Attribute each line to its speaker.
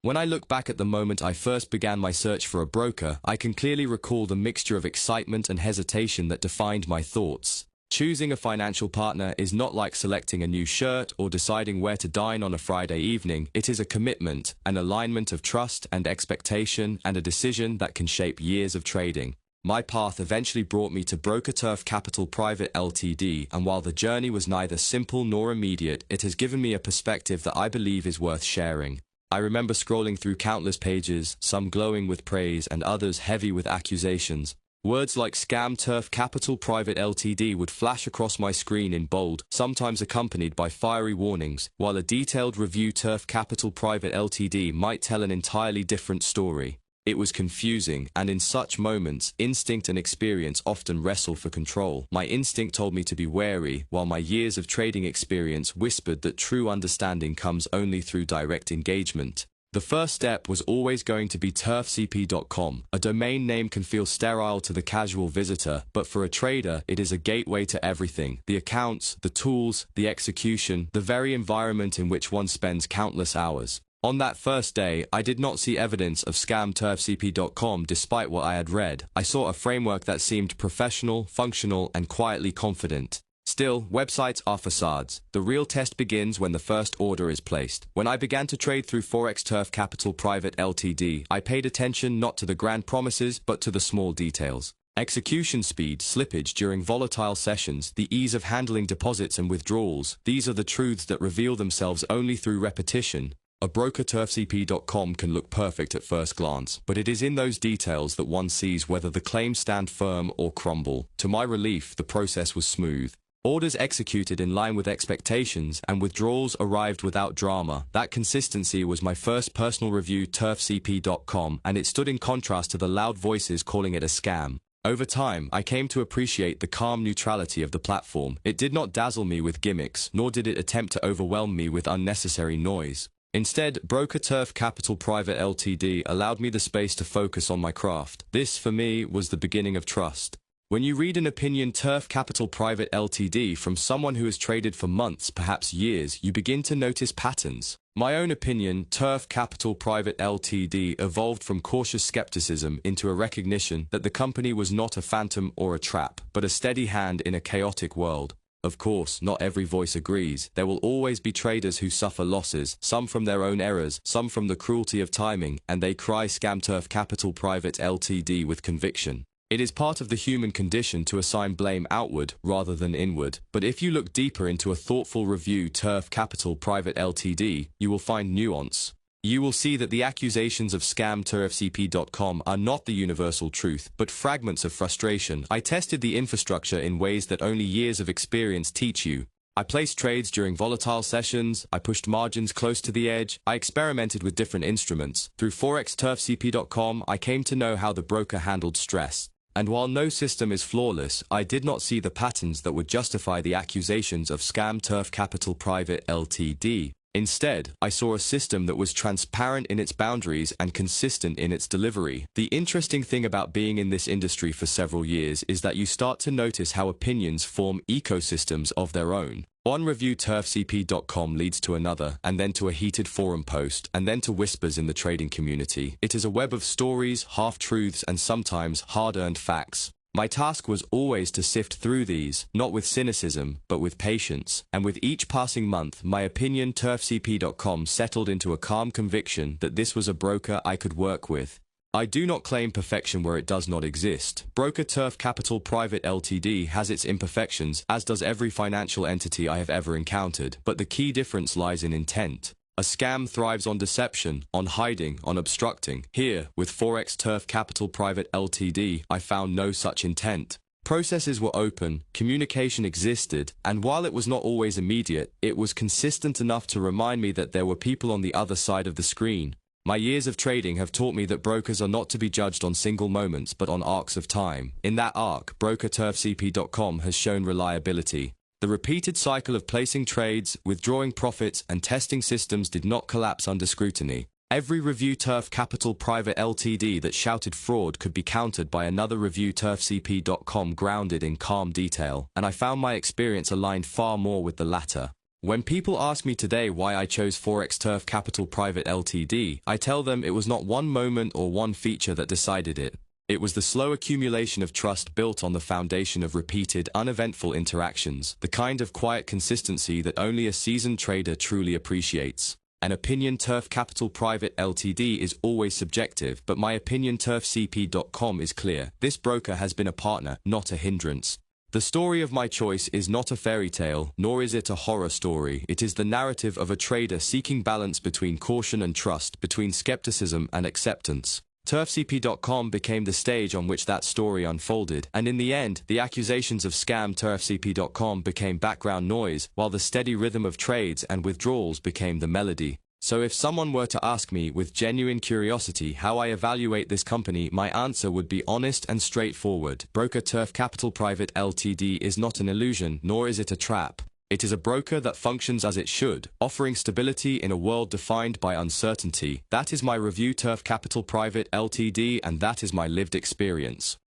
Speaker 1: When I look back at the moment I first began my search for a broker, I can clearly recall the mixture of excitement and hesitation that defined my thoughts. Choosing a financial partner is not like selecting a new shirt or deciding where to dine on a Friday evening. It is a commitment, an alignment of trust and expectation, and a decision that can shape years of trading. My path eventually brought me to broker Turf Capital Private LTD, and while the journey was neither simple nor immediate, it has given me a perspective that I believe is worth sharing. I remember scrolling through countless pages, some glowing with praise and others heavy with accusations. Words like scam Turf Capital Private LTD would flash across my screen in bold, sometimes accompanied by fiery warnings, while a detailed review Turf Capital Private LTD might tell an entirely different story. It was confusing, and in such moments, instinct and experience often wrestle for control. My instinct told me to be wary, while my years of trading experience whispered that true understanding comes only through direct engagement. The first step was always going to be turfcp.com. A domain name can feel sterile to the casual visitor, but for a trader, it is a gateway to everything. The accounts, the tools, the execution, the very environment in which one spends countless hours. On that first day, I did not see evidence of scam turfcp.com despite what I had read. I saw a framework that seemed professional, functional, and quietly confident. Still, websites are facades. The real test begins when the first order is placed. When I began to trade through Forex Turf Capital Private LTD, I paid attention not to the grand promises, but to the small details. Execution speed, slippage during volatile sessions, the ease of handling deposits and withdrawals, these are the truths that reveal themselves only through repetition. A broker turfcp.com can look perfect at first glance, but it is in those details that one sees whether the claims stand firm or crumble. To my relief, the process was smooth. Orders executed in line with expectations, and withdrawals arrived without drama. That consistency was my first personal review turfcp.com, and it stood in contrast to the loud voices calling it a scam. Over time, I came to appreciate the calm neutrality of the platform. It did not dazzle me with gimmicks, nor did it attempt to overwhelm me with unnecessary noise. Instead, broker Turf Capital Private LTD allowed me the space to focus on my craft. This, for me, was the beginning of trust. When you read an opinion Turf Capital Private LTD from someone who has traded for months, perhaps years, you begin to notice patterns. My own opinion, Turf Capital Private LTD, evolved from cautious skepticism into a recognition that the company was not a phantom or a trap, but a steady hand in a chaotic world. Of course, not every voice agrees. There will always be traders who suffer losses, some from their own errors, some from the cruelty of timing, and they cry scam Turf Capital Private LTD with conviction. It is part of the human condition to assign blame outward rather than inward, but if you look deeper into a thoughtful review Turf Capital Private LTD, you will find nuance. You will see that the accusations of scam turfcp.com are not the universal truth, but fragments of frustration. I tested the infrastructure in ways that only years of experience teach you. I placed trades during volatile sessions, I pushed margins close to the edge, I experimented with different instruments. Through forexturfcp.com, I came to know how the broker handled stress. And while no system is flawless, I did not see the patterns that would justify the accusations of scam Turf Capital Private LTD. Instead, I saw a system that was transparent in its boundaries and consistent in its delivery. The interesting thing about being in this industry for several years is that you start to notice how opinions form ecosystems of their own. One review turfcp.com leads to another, and then to a heated forum post, and then to whispers in the trading community. It is a web of stories, half-truths, and sometimes hard-earned facts. My task was always to sift through these, not with cynicism, but with patience. And with each passing month, my opinion turfcp.com settled into a calm conviction that this was a broker I could work with. I do not claim perfection where it does not exist. Broker Turf Capital Private LTD has its imperfections, as does every financial entity I have ever encountered, but the key difference lies in intent. A scam thrives on deception, on hiding, on obstructing. Here, with Forex Turf Capital Private LTD, I found no such intent. Processes were open, communication existed, and while it was not always immediate, it was consistent enough to remind me that there were people on the other side of the screen. My years of trading have taught me that brokers are not to be judged on single moments but on arcs of time. In that arc, broker turfcp.com has shown reliability. The repeated cycle of placing trades, withdrawing profits, and testing systems did not collapse under scrutiny. Every review Turf Capital Private LTD that shouted fraud could be countered by another review turfcp.com grounded in calm detail, and I found my experience aligned far more with the latter. When people ask me today why I chose Forex Turf Capital Private LTD, I tell them it was not one moment or one feature that decided it. It was the slow accumulation of trust built on the foundation of repeated, uneventful interactions, the kind of quiet consistency that only a seasoned trader truly appreciates. An opinion Turf Capital Private LTD is always subjective, but my opinion turfcp.com is clear. This broker has been a partner, not a hindrance. The story of my choice is not a fairy tale, nor is it a horror story. It is the narrative of a trader seeking balance between caution and trust, between skepticism and acceptance. TurfCP.com became the stage on which that story unfolded, and in the end, the accusations of scam TurfCP.com became background noise, while the steady rhythm of trades and withdrawals became the melody. So if someone were to ask me with genuine curiosity how I evaluate this company, my answer would be honest and straightforward. Broker Turf Capital Private LTD is not an illusion, nor is it a trap. It is a broker that functions as it should, offering stability in a world defined by uncertainty. That is my review Turf Capital Private LTD, and that is my lived experience.